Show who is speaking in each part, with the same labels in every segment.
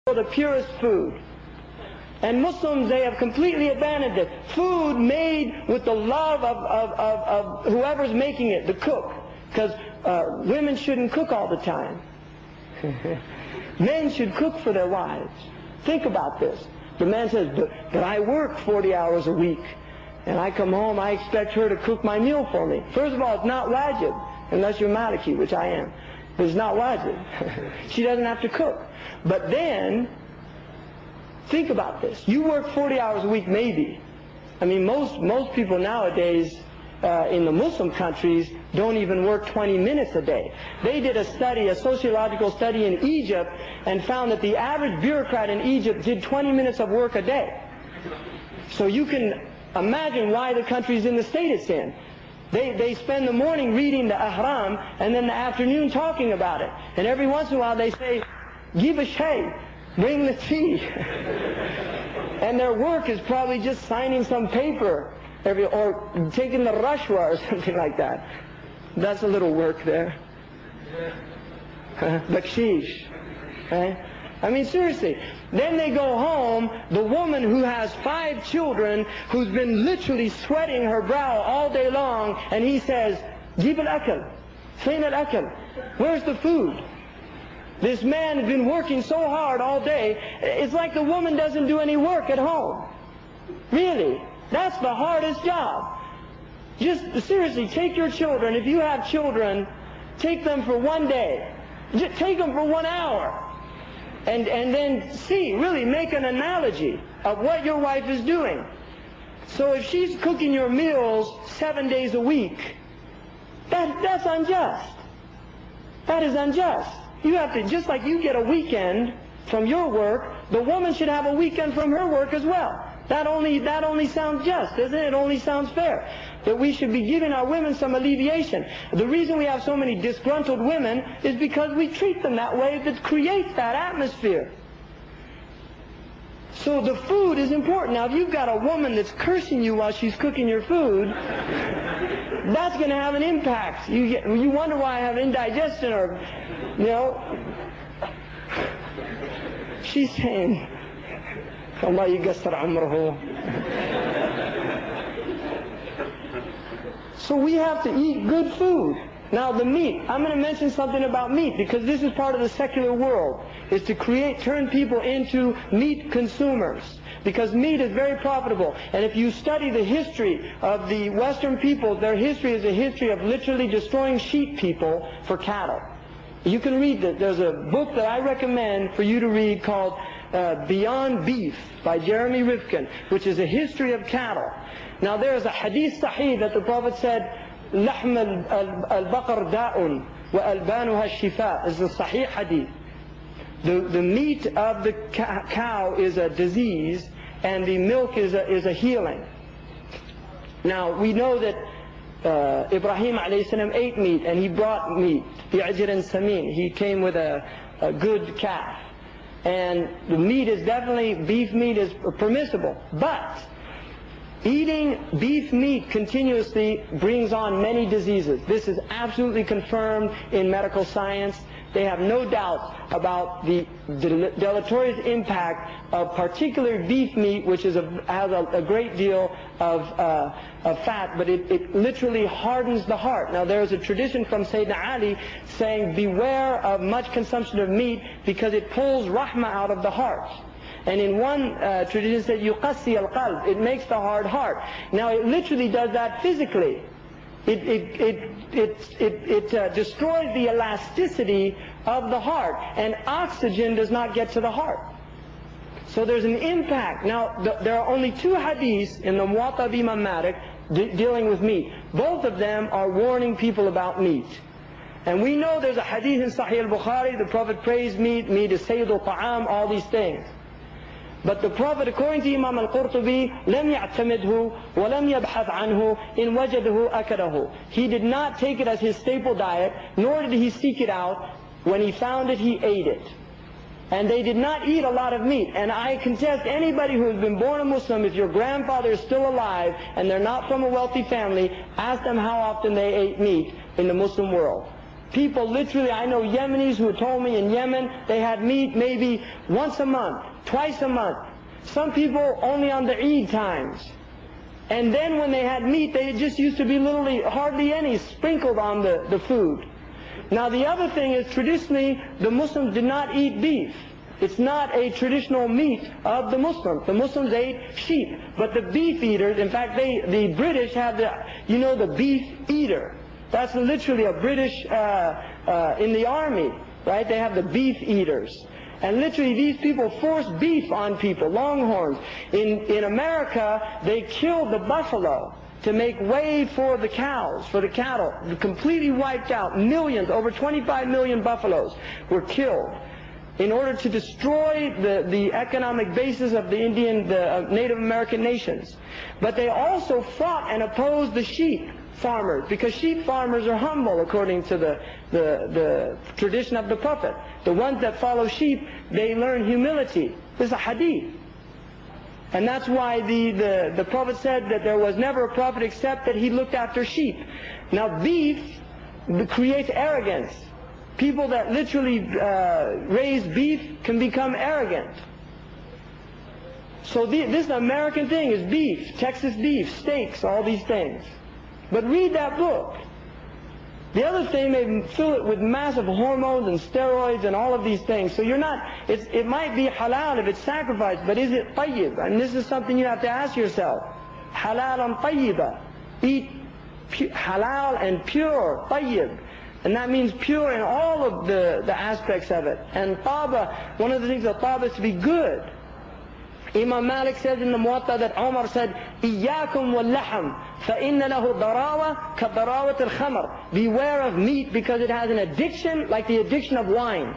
Speaker 1: the purest food. And Muslims, they have completely abandoned it. Food made with the love of whoever's making it, the cook. Because women shouldn't cook all the time. Men should cook for their wives. Think about this. The man says, but I work 40 hours a week. And I come home, I expect her to cook my meal for me. First of all, it's not wajib, unless you're Maliki, which I am. But it's not wajib. She doesn't have to cook. But then, think about this. You work 40 hours a week, maybe. I mean, most people nowadays in the Muslim countries don't even work 20 minutes a day. They did a study, a sociological study in Egypt, and found that the average bureaucrat in Egypt did 20 minutes of work a day. So you can imagine why the country's in the state it's in. They spend the morning reading the Ahram, and then the afternoon talking about it. And every once in a while they say, give a shay, bring the tea. And their work is probably just signing some paper, or taking the rashwa or something like that. That's a little work there. Bakshish. Right? I mean, seriously. Then they go home, the woman who has 5 children, who's been literally sweating her brow all day long, and he says, Jib al-akal, fain al-akal, where's the food? This man has been working so hard all day, it's like the woman doesn't do any work at home. Really, that's the hardest job. Just seriously, take your children, if you have children, take them for one day. Just take them for 1 hour. And then see, really make an analogy of what your wife is doing. So if she's cooking your meals 7 days a week, that's unjust. That is unjust. You have to, just like you get a weekend from your work, the woman should have a weekend from her work as well. That only sounds just, doesn't it? It only sounds fair. That we should be giving our women some alleviation. The reason we have so many disgruntled women is because we treat them that way, that creates that atmosphere. So the food is important. Now if you've got a woman that's cursing you while she's cooking your food, that's going to have an impact. You wonder why I have indigestion, or, you know. She's saying, Allah yugassar umruhu. So we have to eat good food. Now the meat, I'm going to mention something about meat, because this is part of the secular world, is to turn people into meat consumers. Because meat is very profitable. And if you study the history of the Western people, their history is a history of literally destroying sheep people for cattle. You can read that. There's a book that I recommend for you to read called Beyond Beef by Jeremy Rifkin, which is a history of cattle. Now there is a hadith sahih that the Prophet said, لحم البقر داء وألبانها الشفاء. Is a sahih hadith. The meat of the cow is a disease, and the milk is a healing. Now we know that Ibrahim alayhi salam ate meat, and he brought meat. Bi'ajrin samin. He came with a good calf. And the meat is definitely, beef meat is permissible. But eating beef meat continuously brings on many diseases. This is absolutely confirmed in medical science. They have no doubt about the deleterious impact of particular beef meat, which has a great deal of fat, but it literally hardens the heart. Now there is a tradition from Sayyidina Ali saying, beware of much consumption of meat, because it pulls rahmah out of the heart. And in one tradition it said, yuqassi al-qalb, it makes the hard heart. Now it literally does that physically. It destroys the elasticity of the heart, and oxygen does not get to the heart. So there's an impact. Now there are only 2 hadiths in the Muwatta of Imam Malik dealing with meat. Both of them are warning people about meat. And we know there's a hadith in Sahih al-Bukhari, the Prophet praised meat, meat is sayyidul ta'am, all these things. But the Prophet, according to Imam al-Qurtubi, لم يعتمده ولم يبحث عنه إن وجده أكله. He did not take it as his staple diet, nor did he seek it out. When he found it, he ate it. And they did not eat a lot of meat. And I contest anybody who has been born a Muslim, if your grandfather is still alive and they're not from a wealthy family, ask them how often they ate meat in the Muslim world. People literally, I know Yemenis who told me in Yemen they had meat maybe once a month, twice a month. Some people only on the Eid times. And then when they had meat, they just used to be literally hardly any sprinkled on the food. Now the other thing is, traditionally the Muslims did not eat beef. It's not a traditional meat of the Muslims. The Muslims ate sheep. But the beef eaters, in fact the British have the beef eater. That's literally a British in the army, right? They have the beef eaters. And literally these people force beef on people, longhorns. In America, they killed the buffalo to make way for the cows, for the cattle. Completely wiped out. Millions, over 25 million buffaloes were killed in order to destroy the economic basis of the Native American nations. But they also fought and opposed the sheep farmers, because sheep farmers are humble according to the tradition of the Prophet. The ones that follow sheep, they learn humility. This is a hadith. And that's why the Prophet said that there was never a prophet except that he looked after sheep. Now beef creates arrogance. People that literally raise beef can become arrogant. So this American thing is beef, Texas beef, steaks, all these things. But read that book. The other thing, they fill it with massive hormones and steroids and all of these things. So you're not, it might be halal if it's sacrificed, but is it tayyib? And this is something you have to ask yourself. Halal and tayyiba. Eat halal and pure, tayyib. And that means pure in all of the aspects of it. And taba, one of the things of taba is to be good. Imam Malik says in the Muwatta that Umar said, إِيَّاكُمْ وَاللَّحَمْ فَإِنَّ لَهُ ضَرَاوَةً كَضَرَاوَةِ الْخَمْرِ. Beware of meat because it has an addiction like the addiction of wine.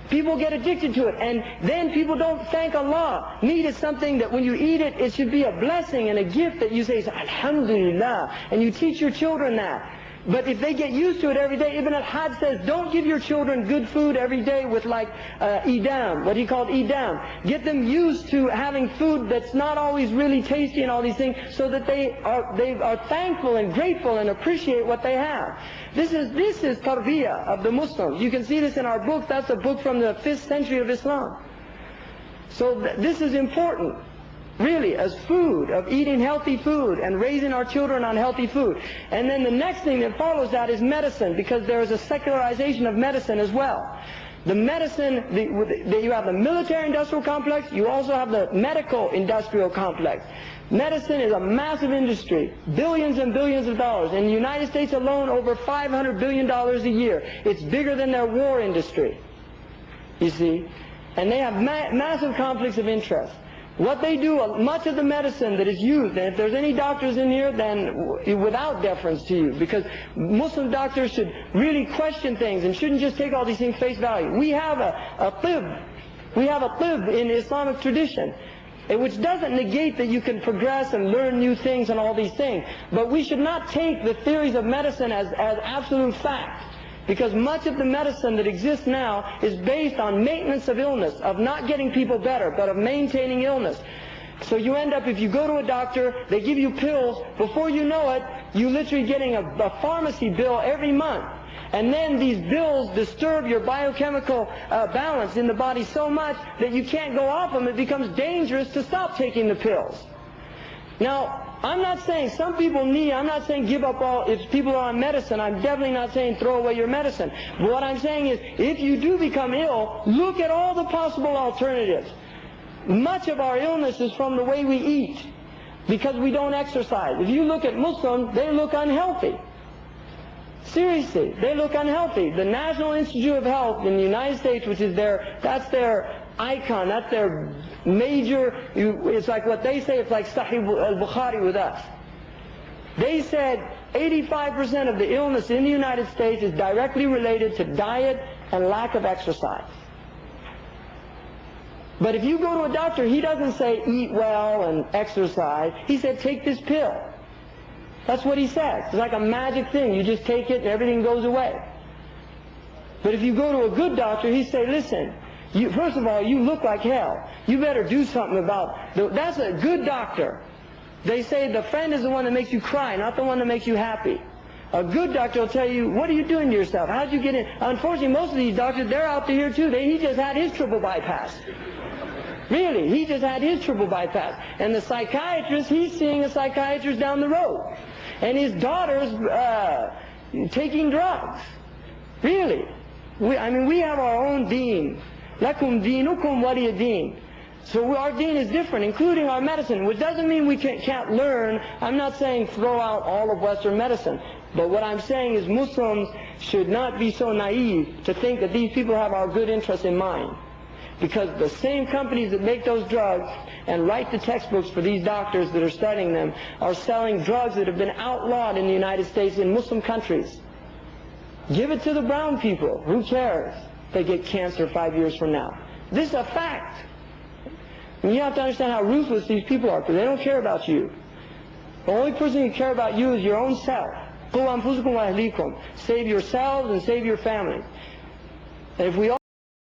Speaker 1: People get addicted to it, and then people don't thank Allah. Meat is something that when you eat it, it should be a blessing and a gift that you say, Alhamdulillah, and you teach your children that. But if they get used to it every day, Ibn al-Hajj says, don't give your children good food every day with like idam, what he called idam. Get them used to having food that's not always really tasty and all these things, so that they are thankful and grateful and appreciate what they have. This is tarbiyah of the Muslims. You can see this in our book. That's a book from the 5th century of Islam. So this is important. Really, as food, of eating healthy food and raising our children on healthy food. And then the next thing that follows that is medicine, because there is a secularization of medicine as well. The medicine, you have the military-industrial complex, you also have the medical-industrial complex. Medicine is a massive industry, billions and billions of dollars. In the United States alone, over $500 billion a year. It's bigger than their war industry, you see. And they have massive conflicts of interest. What they do, much of the medicine that is used, and if there's any doctors in here, then without deference to you, because Muslim doctors should really question things and shouldn't just take all these things face value. We have a tib. We have a tib in Islamic tradition, which doesn't negate that you can progress and learn new things and all these things. But we should not take the theories of medicine as absolute fact. Because much of the medicine that exists now is based on maintenance of illness, of not getting people better, but of maintaining illness. So you end up, if you go to a doctor, they give you pills, before you know it, you're literally getting a pharmacy bill every month. And then these bills disturb your biochemical balance in the body so much that you can't go off them. It becomes dangerous to stop taking the pills. Now, I'm not saying some people I'm not saying give up all, if people are on medicine, I'm definitely not saying throw away your medicine. But what I'm saying is, if you do become ill, look at all the possible alternatives. Much of our illness is from the way we eat, because we don't exercise. If you look at Muslims, they look unhealthy. Seriously, they look unhealthy. The National Institute of Health in the United States, which is that's their icon, that's their major, it's like what they say, it's like Sahih al-Bukhari with us. They said 85% of the illness in the United States is directly related to diet and lack of exercise. But if you go to a doctor, he doesn't say eat well and exercise. He said take this pill. That's what he says. It's like a magic thing. You just take it and everything goes away. But if you go to a good doctor, he say, listen, first of all, you look like hell. You better do something about that's a good doctor. They say the friend is the one that makes you cry, not the one that makes you happy. A good doctor will tell you, what are you doing to yourself? How'd you get in? Unfortunately, most of these doctors, they're out to here too. He just had his triple bypass. Really, he just had his triple bypass. And the psychiatrist, he's seeing a psychiatrist down the road. And his daughter's taking drugs. Really. We have our own deen. Lakum dinukum waliya deen. So our deen is different, including our medicine, which doesn't mean we can't learn. I'm not saying throw out all of Western medicine. But what I'm saying is Muslims should not be so naive to think that these people have our good interests in mind. Because the same companies that make those drugs and write the textbooks for these doctors that are studying them are selling drugs that have been outlawed in the United States in Muslim countries. Give it to the brown people. Who cares? They get cancer 5 years from now. This is a fact. And you have to understand how ruthless these people are, because they don't care about you. The only person who care about you is your own self. Save yourselves and save your families. And if we all